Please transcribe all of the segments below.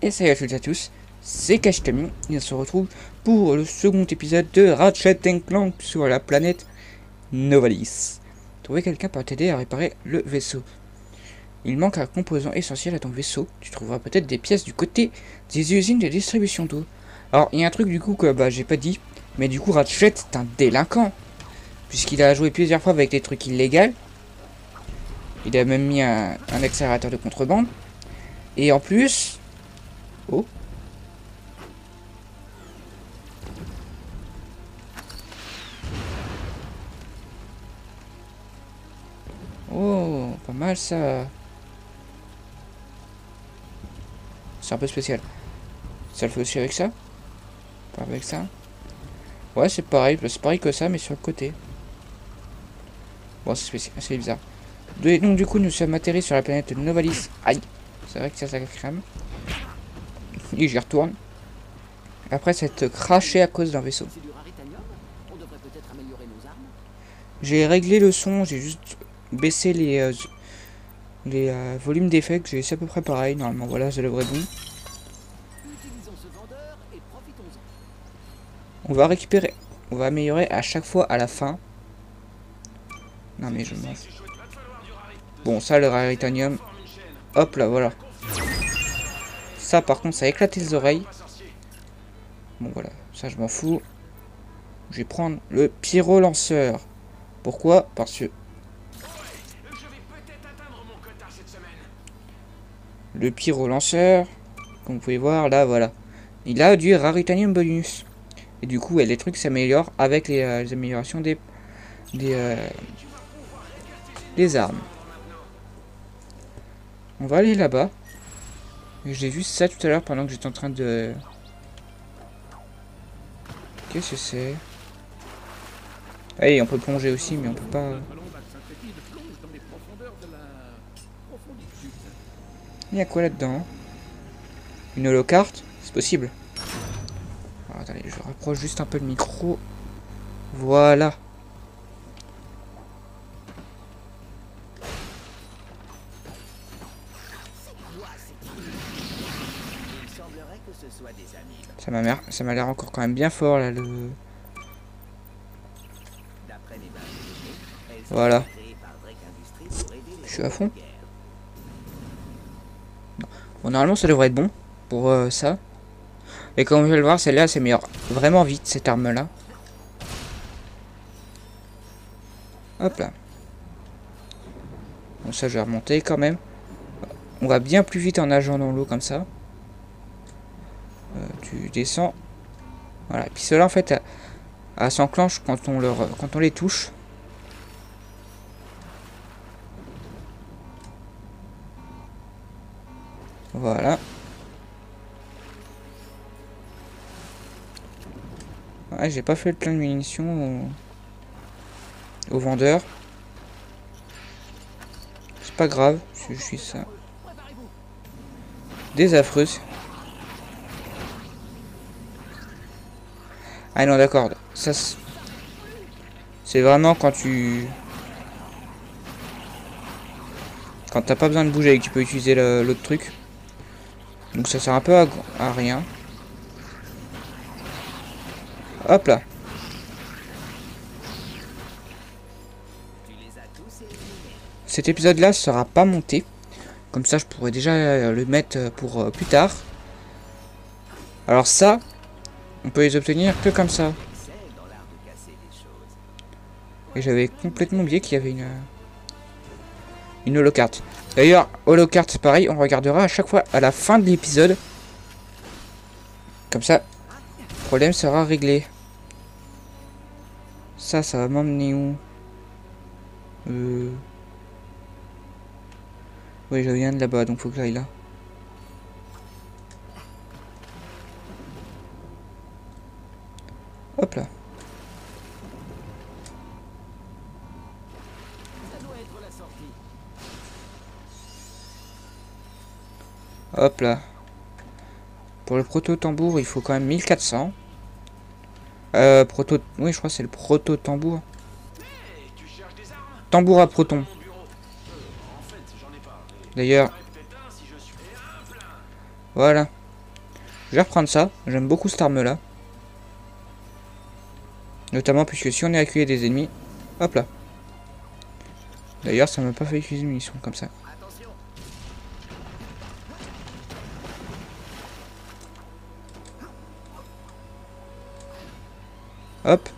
Et salut à toutes et à tous, c'est Kashtami et on se retrouve pour le second épisode de Ratchet & Clank sur la planète Novalis. Trouver quelqu'un pour t'aider à réparer le vaisseau. Il manque un composant essentiel à ton vaisseau. Tu trouveras peut-être des pièces du côté des usines de distribution d'eau. Alors, il y a un truc du coup que j'ai pas dit, mais du coup Ratchet est un délinquant. Puisqu'il a joué plusieurs fois avec des trucs illégaux. Il a même mis un accélérateur de contrebande. Et en plus... Oh. Oh, pas mal ça. C'est un peu spécial. Ça le fait aussi avec ça? Pas avec ça? Ouais, c'est pareil que ça, mais sur le côté. Bon, c'est spécial, c'est bizarre. Donc du coup, nous sommes atterris sur la planète Novalis. Aïe, c'est vrai que ça crame. Et j'y retourne. Après s'être craché à cause d'un vaisseau. J'ai réglé le son, j'ai juste baissé les volumes d'effets, que j'ai laissé à peu près pareil. Normalement, voilà, c'est le vrai bon. On va récupérer, on va améliorer à chaque fois à la fin. Non mais je m'en fous. Bon, ça, le raritanium. Hop là, voilà. Ça, par contre, ça a éclaté les oreilles. Bon, voilà, ça, je m'en fous. Je vais prendre le pyro-lanceur. Pourquoi? Parce que... Le pyro-lanceur, comme vous pouvez voir, là, voilà. Il a du raritanium bonus. Et du coup, les trucs s'améliorent avec les améliorations des armes. On va aller là-bas. J'ai vu ça tout à l'heure pendant que j'étais en train de... Qu'est-ce que c'est? Allez, on peut plonger aussi, mais on peut pas... Il y a quoi là-dedans? Une holocarte? C'est possible. Alors, attendez, je rapproche juste un peu le micro. Voilà. Ça m'a l'air encore quand même bien fort là le... Voilà. Je suis à fond. Bon, normalement ça devrait être bon pour ça. Et comme je vais le voir, celle-là s'améliore vraiment vite, cette arme là. Hop là. Bon, ça je vais remonter quand même. On va bien plus vite en nageant dans l'eau comme ça. Tu descends. Voilà. Et puis cela en fait s'enclenche quand on les touche. Voilà. Ouais, j'ai pas fait le plein de munitions au vendeur. C'est pas grave, je suis ça. Des affreuses. Ah non, d'accord. Ça, c'est vraiment quand t'as pas besoin de bouger et que tu peux utiliser l'autre truc. Donc ça sert un peu à rien. Hop là. Cet épisode-là sera pas monté. Comme ça, je pourrais déjà le mettre pour plus tard. Alors ça, on peut les obtenir que comme ça. Et j'avais complètement oublié qu'il y avait une holocarte. D'ailleurs, holocarte, c'est pareil, on regardera à chaque fois à la fin de l'épisode. Comme ça, le problème sera réglé. Ça va m'emmener où? Oui, je viens de là-bas, donc faut que j'aille là. Hop là. Hop là. Pour le proto-tambour, il faut quand même 1400. Oui, je crois que c'est le proto-tambour. Tambour à proton. D'ailleurs. Voilà. Je vais reprendre ça. J'aime beaucoup cette arme là. Notamment puisque si on est acculé des ennemis. Hop là. D'ailleurs ça m'a pas fait utiliser une munition comme ça. Hop.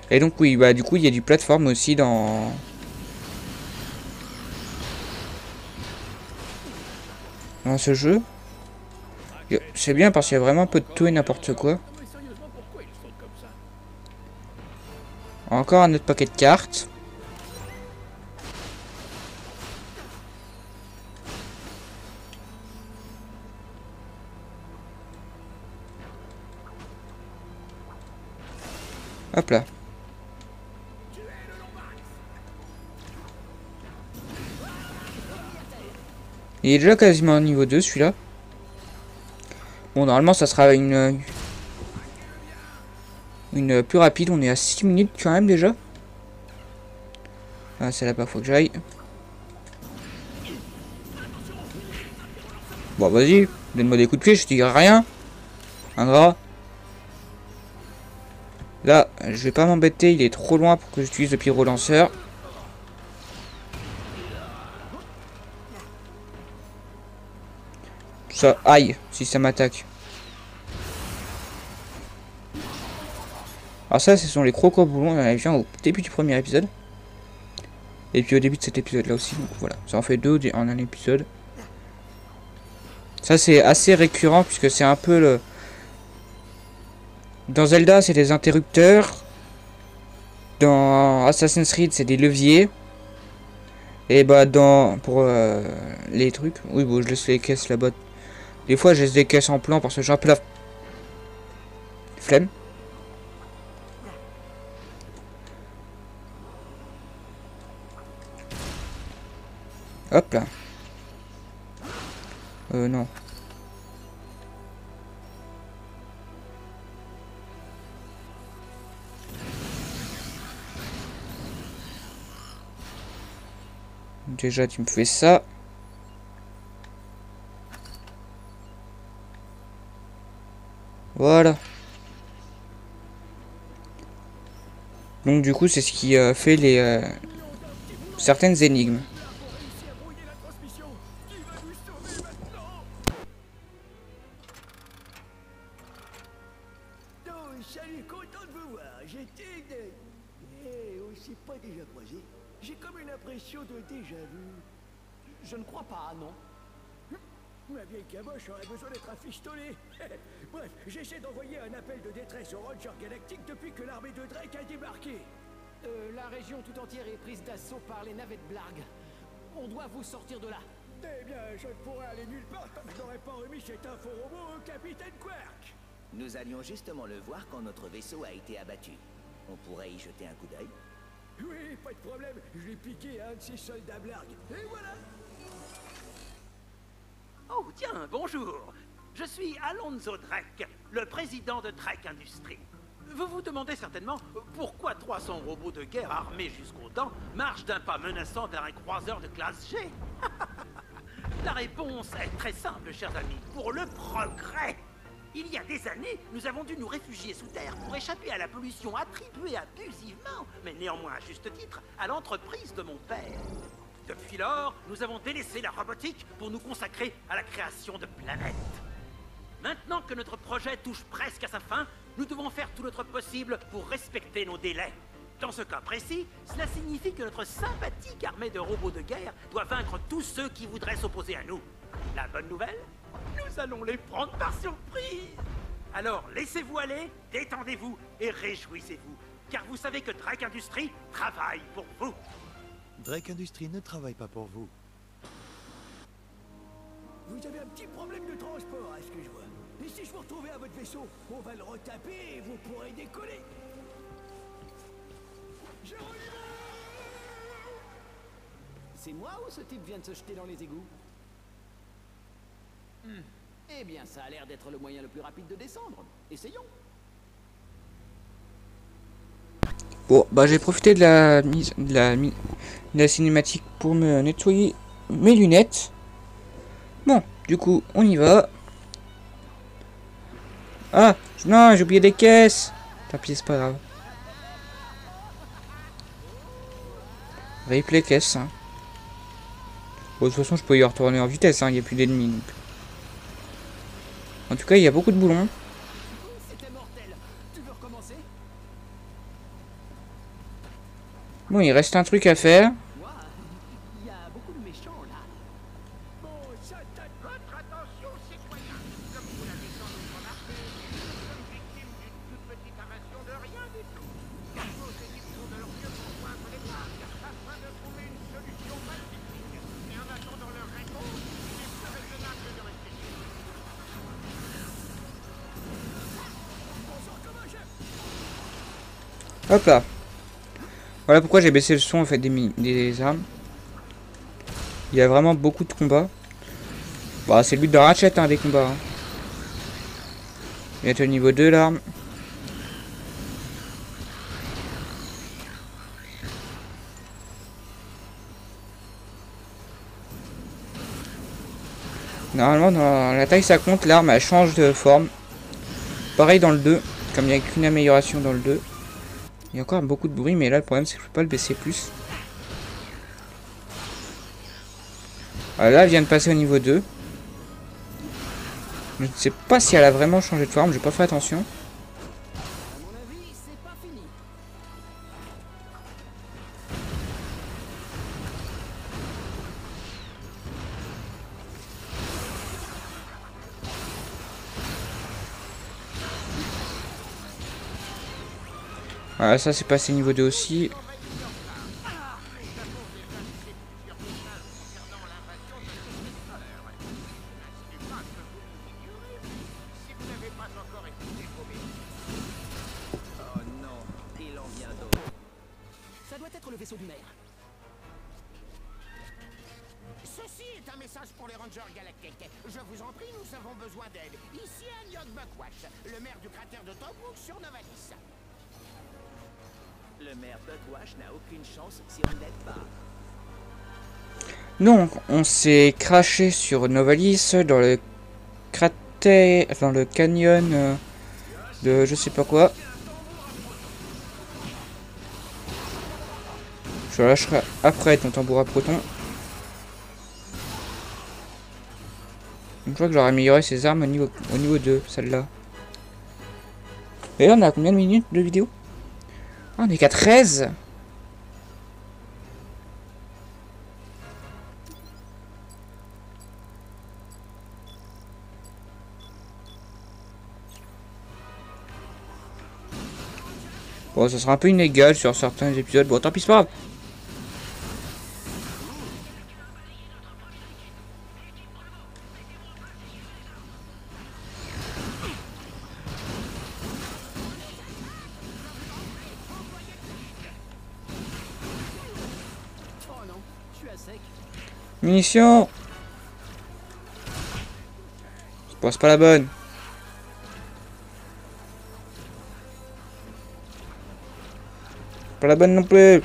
Et donc oui, bah du coup il y a du plateforme aussi dans ce jeu. C'est bien parce qu'il y a vraiment un peu de tout et n'importe quoi. Encore un autre paquet de cartes. Hop là. Il est déjà quasiment au niveau 2 celui-là. Bon, normalement ça sera une plus rapide. On est à 6 minutes quand même déjà. Ah, c'est là-bas, faut que j'aille. Bon, vas-y, donne-moi des coups de pied, je te dirai rien. Ingrat. Là, je vais pas m'embêter, il est trop loin pour que j'utilise le pyro-lanceur. Ça, aïe, si ça m'attaque. Alors ça, ce sont les croco-boulons, on en avait vu au début du premier épisode. Et puis au début de cet épisode là aussi, donc voilà. Ça en fait deux en un épisode. Ça c'est assez récurrent puisque c'est un peu le... Dans Zelda c'est des interrupteurs. Dans Assassin's Creed c'est des leviers. Et bah pour les trucs... Oui bon je laisse les caisses là-bas. Des fois je laisse des caisses en plan parce que j'ai un peu la flemme. Hop là. Non. Déjà tu me fais ça. Voilà. Donc du coup c'est ce qui fait les certaines énigmes. Salut, content de vous voir. J'étais de... Eh, on s'est pas déjà croisé. J'ai comme une impression de déjà vu. Je ne crois pas, non. Ma vieille caboche aurait besoin d'être afistolée. Bref, j'essaie d'envoyer un appel de détresse au Ranger Galactique depuis que l'armée de Drake a débarqué. La région tout entière est prise d'assaut par les navettes Blarg. On doit vous sortir de là. Eh bien, je ne pourrais aller nulle part tant que je n'aurais pas remis cette info robot au capitaine Quark. Nous allions justement le voir quand notre vaisseau a été abattu. On pourrait y jeter un coup d'œil? Oui, pas de problème. Je l'ai piqué à un de ces soldats Blarg. Et voilà. Oh, tiens, bonjour. Je suis Alonzo Drake, le président de Drake Industries. Vous vous demandez certainement pourquoi 300 robots de guerre armés jusqu'aux dents marchent d'un pas menaçant vers un croiseur de classe G. La réponse est très simple, chers amis, pour le progrès. Il y a des années, nous avons dû nous réfugier sous terre pour échapper à la pollution attribuée abusivement, mais néanmoins à juste titre, à l'entreprise de mon père. Depuis lors, nous avons délaissé la robotique pour nous consacrer à la création de planètes. Maintenant que notre projet touche presque à sa fin, nous devons faire tout notre possible pour respecter nos délais. Dans ce cas précis, cela signifie que notre sympathique armée de robots de guerre doit vaincre tous ceux qui voudraient s'opposer à nous. La bonne nouvelle? Nous allons les prendre par surprise. Alors laissez-vous aller, détendez-vous et réjouissez-vous, car vous savez que Drake Industries travaille pour vous. Drake Industries ne travaille pas pour vous. Vous avez un petit problème de transport, à ce que je vois. Et si je vous retrouvais à votre vaisseau, on va le retaper et vous pourrez décoller. C'est moi ou ce type vient de se jeter dans les égouts? Eh bien, ça a l'air d'être le moyen le plus rapide de descendre. Essayons. Bon, bah j'ai profité de la cinématique pour me nettoyer mes lunettes. Bon, du coup, on y va. Ah, non, j'ai oublié des caisses. Tant pis, c'est pas grave. Replay caisse. Hein. Bon, de toute façon, je peux y retourner en vitesse. Hein. Il n'y a plus d'ennemis. Donc. En tout cas, il y a beaucoup de boulons. C'était mortel. Tu veux recommencer? Bon, il reste un truc à faire. Ouah, il y a beaucoup de méchants là. Bon, Satan. Votre attention, citoyens. Comme vous l'avez sans doute remarqué, nous sommes victimes d'une toute petite invasion de rien du tout. Nos équipes sont de leur mieux pour joindre les Blargs afin de trouver une solution pacifique. Et en attendant leur réponse, il est plus raisonnable de rester chez nous. Hop là. Voilà pourquoi j'ai baissé le son en fait des armes. Il y a vraiment beaucoup de combats. Bah, c'est le but de Ratchet hein, des combats. Hein. Bientôt au niveau 2 l'arme. Normalement dans la taille ça compte, l'arme elle change de forme. Pareil dans le 2, comme il n'y a qu'une amélioration dans le 2. Il y a encore beaucoup de bruit, mais là le problème c'est que je peux pas le baisser plus. Voilà, là elle vient de passer au niveau 2. Je ne sais pas si elle a vraiment changé de forme, j'ai pas fait attention. À mon avis, c'est pas fini. Voilà, ça c'est passé niveau 2 aussi. Oh non, il en vient d'autres. Ça doit être le vaisseau du maire. Ceci est un message pour les Rangers Galactiques. Je vous en prie, nous avons besoin d'aide. Ici Aliot Buckwash, le maire du cratère de Tobruk sur Novalis. Le maire Buckwash n'a aucune chance si on n'aide pas. Donc, on s'est craché sur Novalis dans le cratère, dans le canyon de je sais pas quoi. Je lâcherai après ton tambour à proton. Donc, je crois que j'aurais amélioré ses armes au niveau 2, celle-là. Et là, on a combien de minutes de vidéo? Ah, on est qu'à 13. Bon, ça sera un peu inégal sur certains épisodes. Bon, tant pis, c'est pas grave. Oh non, je suis à sec. Munitions. C'est pas la bonne. Pas la bonne non plus.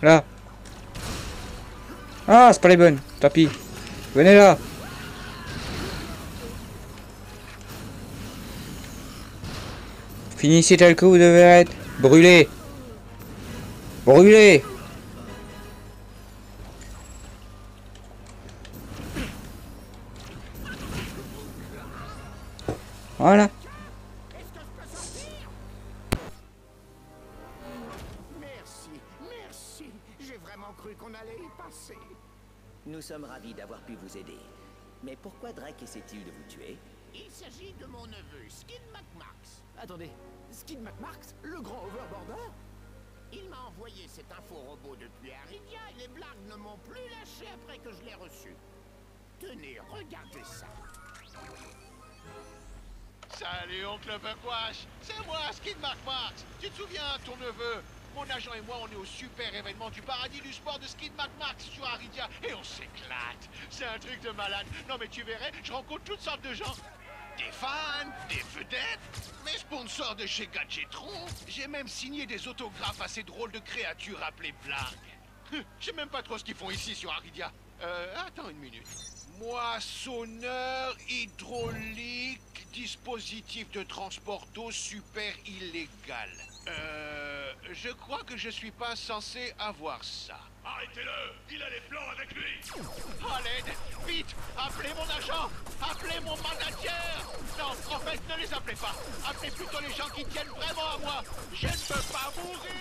Là. Ah, c'est pas les bonnes. Tant pis. Venez là. Finissez tel que vous devez être. Brûlez. Brûlez. Voilà. Merci, merci. J'ai vraiment cru qu'on allait y passer. Nous sommes ravis d'avoir pu vous aider. Mais pourquoi Drake essaie-t-il de vous tuer? Il s'agit de mon neveu, Skid McMarx. Attendez, Skid McMarx, le grand overboarder? Il m'a envoyé cette info robot depuis Aridia et les blagues ne m'ont plus lâché après que je l'ai reçu. Tenez, regardez ça. Salut, oncle Buckwash. C'est moi, Skid McMarx. Tu te souviens, ton neveu? Mon agent et moi, on est au super événement du paradis du sport de Skid McMarx sur Aridia et on s'éclate. C'est un truc de malade. Non mais tu verrais, je rencontre toutes sortes de gens. Des fans, des vedettes, mes sponsors de chez Gadgetron. J'ai même signé des autographes à ces drôles de créatures appelées Blarg. Je sais même pas trop ce qu'ils font ici sur Aridia. Attends une minute. Moissonneur hydraulique, dispositif de transport d'eau super illégal. Je crois que je suis pas censé avoir ça. Arrêtez-le! Il a les plans avec lui! À l'aide! Vite! Appelez mon agent! Appelez mon mandataire! Non, en fait, ne les appelez pas! Appelez plutôt les gens qui tiennent vraiment à moi! Je ne peux pas mourir!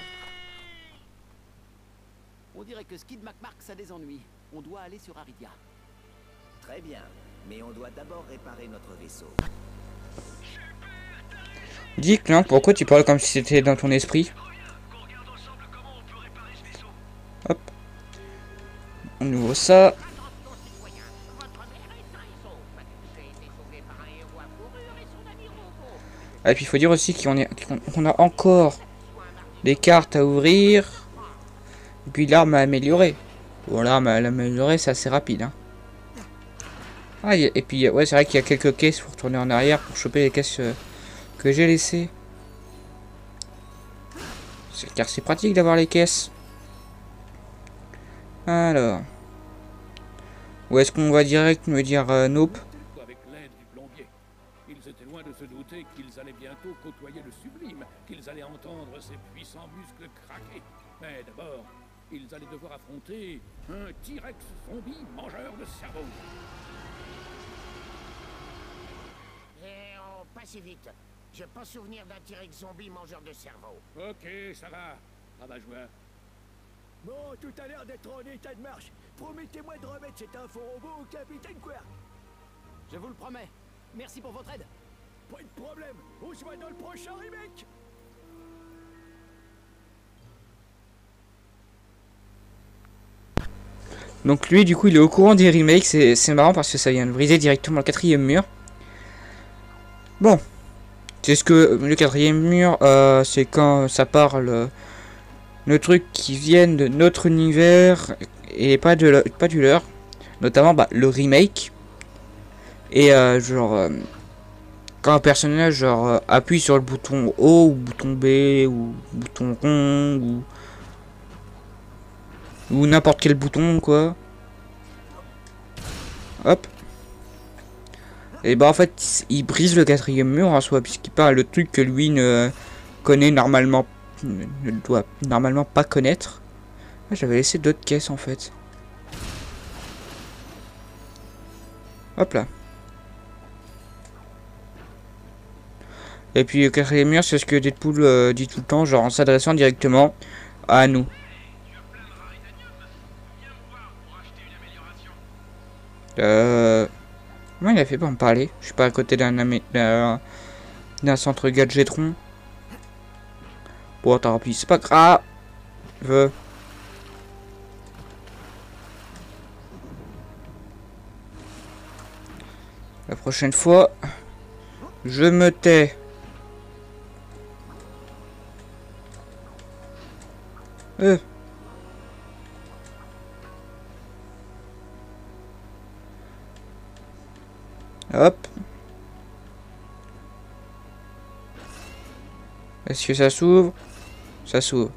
On dirait que Skid McMarx a des ennuis. On doit aller sur Aridia. Très bien, mais on doit d'abord réparer notre vaisseau. Dis, Clank, pourquoi tu parles comme si c'était dans ton esprit? Hop. On ouvre ça. Ah, et puis il faut dire aussi qu'on a encore des cartes à ouvrir. Et puis l'arme à améliorer. Bon, l'arme à l'améliorer, c'est assez rapide. Hein. Ah, et puis, ouais, c'est vrai qu'il y a quelques caisses pour retourner en arrière pour choper les caisses que j'ai laissées. Car c'est pratique d'avoir les caisses. Alors. Où est-ce qu'on va direct me dire nope? Avec l'aide du plombier. Ils étaient loin de se douter qu'ils allaient bientôt côtoyer le sublime, qu'ils allaient entendre ses puissants muscles craquer. Mais d'abord, ils allaient devoir affronter un T-Rex zombie mangeur de cerveau. Eh oh, pas si vite. J'ai pas souvenir d'un T-Rex zombie mangeur de cerveau. Ok, ça va. Rabat-joie. Bon, tout a l'air d'être en état de marche. Promettez-moi de remettre cette info robot au capitaine Quark. Je vous le promets. Merci pour votre aide. Pas de problème. On se voit dans le prochain remake. Donc lui, du coup, il est au courant des remakes. C'est marrant parce que ça vient de briser directement le 4e mur. Bon. C'est ce que le 4e mur, c'est quand ça parle le truc qui viennent de notre univers et pas du leur. Notamment le remake. Et genre quand un personnage genre appuie sur le bouton O ou bouton B ou bouton rond ou n'importe quel bouton quoi. Hop. Et bah en fait il brise le 4e mur en soi puisqu'il parle de trucs que lui ne connaît normalement, ne doit normalement pas connaître. Ah, j'avais laissé d'autres caisses en fait. Hop là. Et puis le 4e mur, c'est ce que Deadpool dit tout le temps, genre en s'adressant directement à nous. Comment il a fait pour me parler? Je suis pas à côté d'un centre gadgetron. Bon, tant pis, c'est pas grave. La prochaine fois, je me tais. Hop. Est-ce que ça s'ouvre? Ça s'ouvre.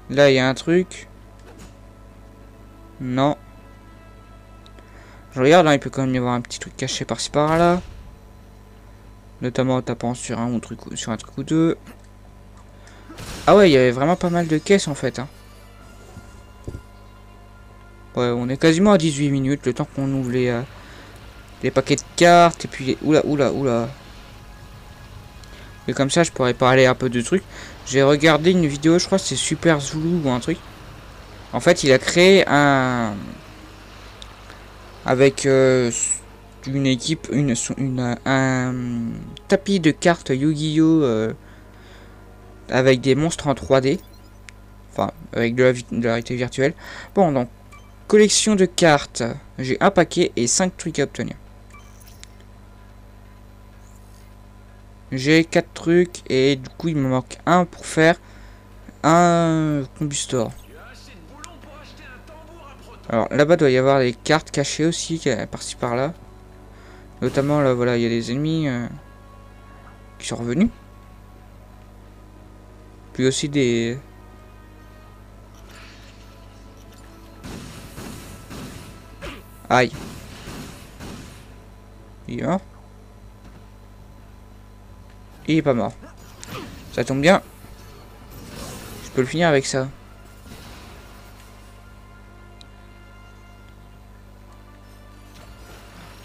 Là, il y a un truc. Non. Je regarde, là, il peut quand même y avoir un petit truc caché par-ci par-là. Notamment en tapant sur un truc ou deux. Ah ouais, il y avait vraiment pas mal de caisses en fait. Hein. Ouais, on est quasiment à 18 minutes, le temps qu'on ouvre les paquets de cartes. Et puis, oula. Et comme ça, je pourrais parler un peu de trucs. J'ai regardé une vidéo, je crois que c'est Super Zulu ou un truc. En fait, il a créé avec une équipe, un tapis de cartes Yu-Gi-Oh! Avec des monstres en 3D. Enfin, avec de la réalité virtuelle. Bon, donc, collection de cartes. J'ai un paquet et 5 trucs à obtenir. J'ai 4 trucs et du coup, il me manque un pour faire un combustor. Alors, là-bas, doit y avoir des cartes cachées aussi, par-ci par-là. Notamment, là, voilà, il y a des ennemis qui sont revenus. Puis aussi des... Aïe. Il est mort. Il est pas mort. Ça tombe bien. Je peux le finir avec ça.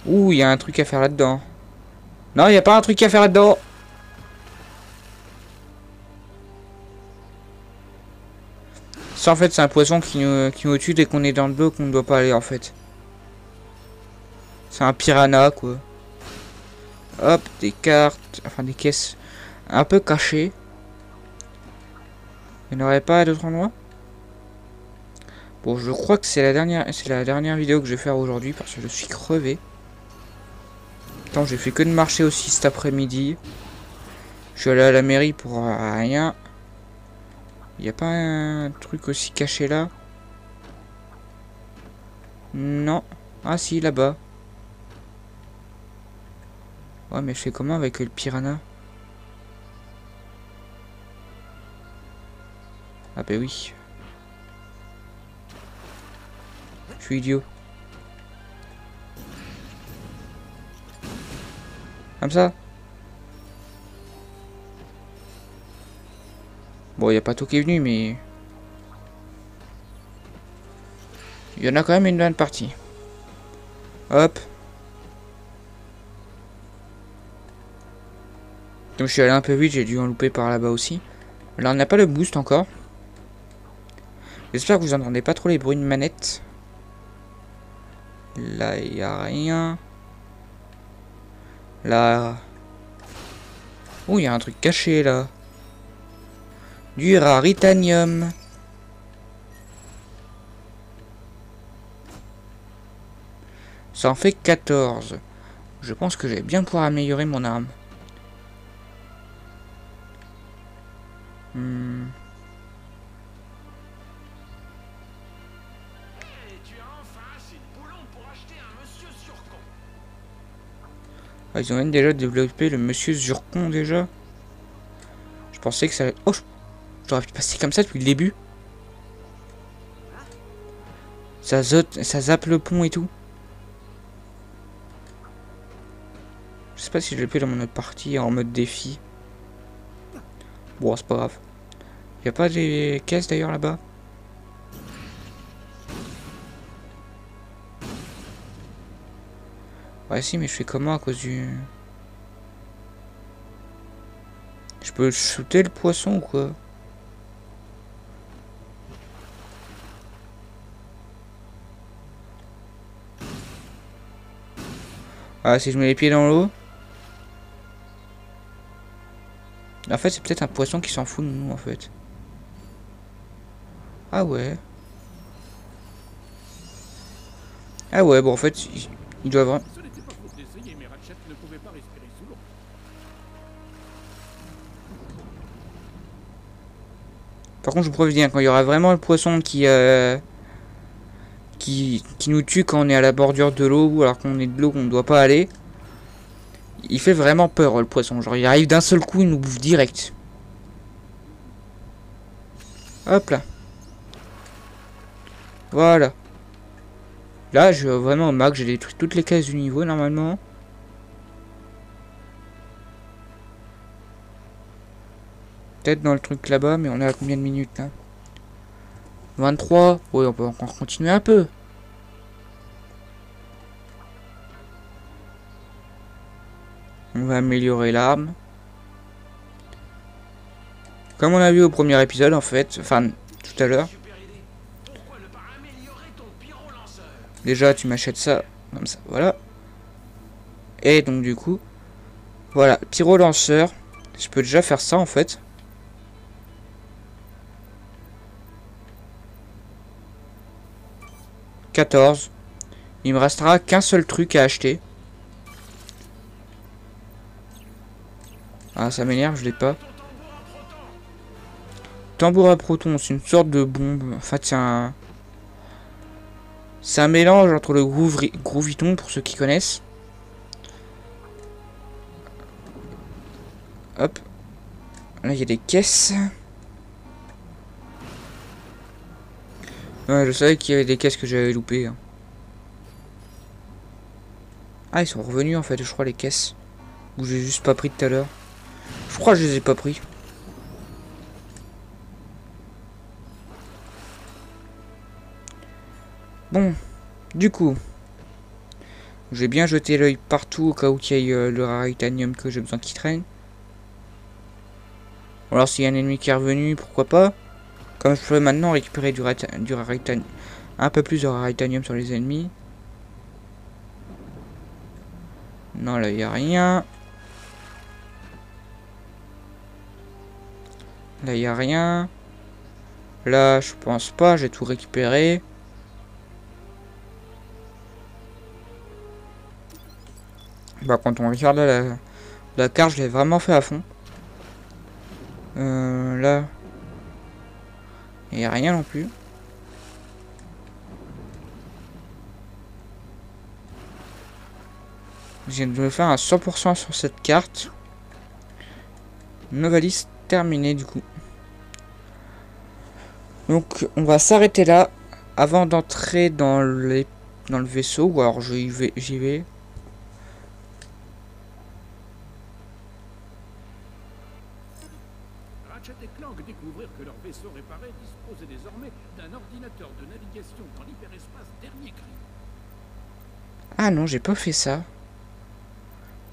Ouh, il y a un truc à faire là-dedans. Non, il n'y a pas un truc à faire là-dedans. Ça, en fait, c'est un poisson qui nous tue dès qu'on est dans le dos, qu'on ne doit pas aller, en fait. C'est un piranha, quoi. Hop, des cartes, enfin des caisses un peu cachées. Il n'y en aurait pas à d'autres endroits? Bon, je crois que c'est la dernière vidéo que je vais faire aujourd'hui parce que je suis crevé. Attends, j'ai fait que de marcher aussi cet après-midi. Je suis allé à la mairie pour rien. Il n'y a pas un truc aussi caché là? Non. Ah si, là-bas. Ouais, mais je fais comment avec le piranha? Ah bah oui. Je suis idiot. Comme ça. Bon, il n'y a pas tout qui est venu, mais... il y en a quand même une bonne partie. Hop. Donc je suis allé un peu vite, j'ai dû en louper par là-bas aussi. Là, on n'a pas le boost encore. J'espère que vous n'entendez pas trop les bruits de manette. Là, il n'y a rien. Là... oh, il y a un truc caché, là. Du raritanium. Ça en fait 14. Je pense que je vais bien pouvoir améliorer mon arme. Ah, ils ont même déjà développé le Monsieur Zurkon déjà. Je pensais que ça allait... oh, j'aurais pu passer comme ça depuis le début. Ça zappe le pont et tout. Je sais pas si je l'ai fait dans mon autre partie en mode défi. Bon, c'est pas grave. Y a pas des caisses d'ailleurs là-bas? Ouais, si, mais je fais comment à cause du... je peux shooter le poisson ou quoi? Ah, si je mets les pieds dans l'eau. En fait, c'est peut-être un poisson qui s'en fout de nous, en fait. Ah ouais. Ah ouais, bon, en fait, il doit avoir... Ce n'était pas faute d'essayer, mais Ratchet ne pouvait pas respirer sous l'eau. Par contre, je vous préviens, quand il y aura vraiment le poisson qui nous tue quand on est à la bordure de l'eau, ou alors qu'on est de l'eau qu'on ne doit pas aller, il fait vraiment peur, le poisson. Genre, il arrive d'un seul coup, il nous bouffe direct. Hop là. Voilà. Là, je vais vraiment au max, j'ai détruit toutes les cases du niveau, normalement. Peut-être dans le truc là-bas, mais on est à combien de minutes, là? 23. Oui, on peut encore continuer un peu. On va améliorer l'arme. Comme on a vu au premier épisode, en fait. Enfin, tout à l'heure. Déjà, tu m'achètes ça. Comme ça, voilà. Et donc, du coup... voilà, pyro-lanceur. Je peux déjà faire ça, en fait. « 14. Il me restera qu'un seul truc à acheter. Ah, ça m'énerve, je l'ai pas. Tambour à proton, c'est une sorte de bombe. En fait, c'est un mélange entre le Grooviton, pour ceux qui connaissent. Hop. Là, il y a des caisses. Ouais, je savais qu'il y avait des caisses que j'avais loupées. Hein. Ah, ils sont revenus en fait, je crois, les caisses. Ou j'ai juste pas pris tout à l'heure. Je crois que je les ai pas pris. Bon, du coup, j'ai bien jeté l'œil partout au cas où il y ait le raritanium que j'ai besoin qui traîne. Alors s'il y a un ennemi qui est revenu, pourquoi pas. Comme je peux maintenant récupérer du raritanium, un peu plus de raritanium sur les ennemis. Non, là il n'y a rien. Là il n'y a rien. Là je pense pas, j'ai tout récupéré. Bah quand on regarde là, la carte, je l'ai vraiment fait à fond. Là, il n'y a rien non plus. Je viens de me faire un 100% sur cette carte. Novalis terminé du coup. Donc on va s'arrêter là avant d'entrer dans le vaisseau. Ou alors j'y vais. Ratchet et Clank découvrirent que leur vaisseau réparé disposait désormais d'un ordinateur de navigation dans l'hyperespace dernier cri. Ah non, j'ai pas fait ça.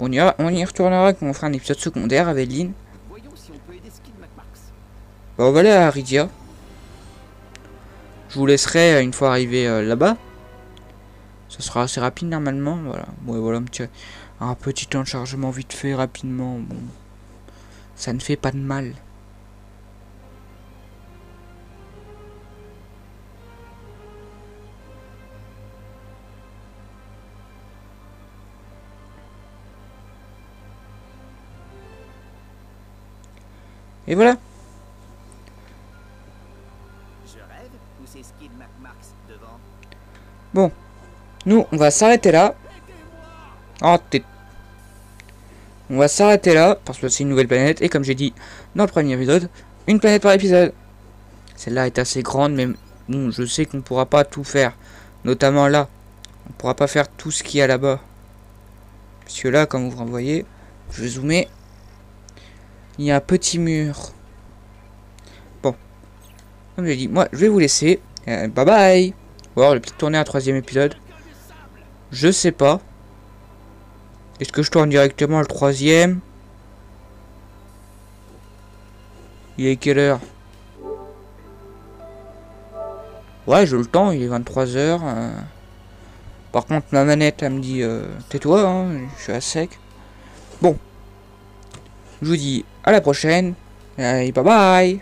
On y retournera quand on fera un épisode secondaire avec Lynn. Voyons si on peut aider Skid McMax. Bah, on va aller à Aridia. Je vous laisserai une fois arrivé là-bas. Ça sera assez rapide normalement. Voilà. Ouais, voilà un petit temps de chargement vite fait rapidement. Bon, ça ne fait pas de mal. Et voilà. Je rêve ou c'est Skid McMax devant? Bon. Nous, on va s'arrêter là. Oh, on va s'arrêter là, parce que c'est une nouvelle planète. Et comme j'ai dit dans le premier épisode, une planète par épisode. Celle-là est assez grande, mais bon, je sais qu'on ne pourra pas tout faire. Notamment là. On ne pourra pas faire tout ce qu'il y a là-bas. Parce que là, comme vous voyez, je vais zoomer. Il y a un petit mur. Bon. Comme j'ai dit, moi, je vais vous laisser. Bye bye. Ou alors, je vais peut-être tourner un troisième épisode. Je sais pas. Est-ce que je tourne directement le troisième? Il est quelle heure? Ouais, j'ai le temps, il est 23 h. Par contre, ma manette, elle me dit tais-toi, hein, je suis à sec. Bon. Je vous dis à la prochaine. Allez, bye bye.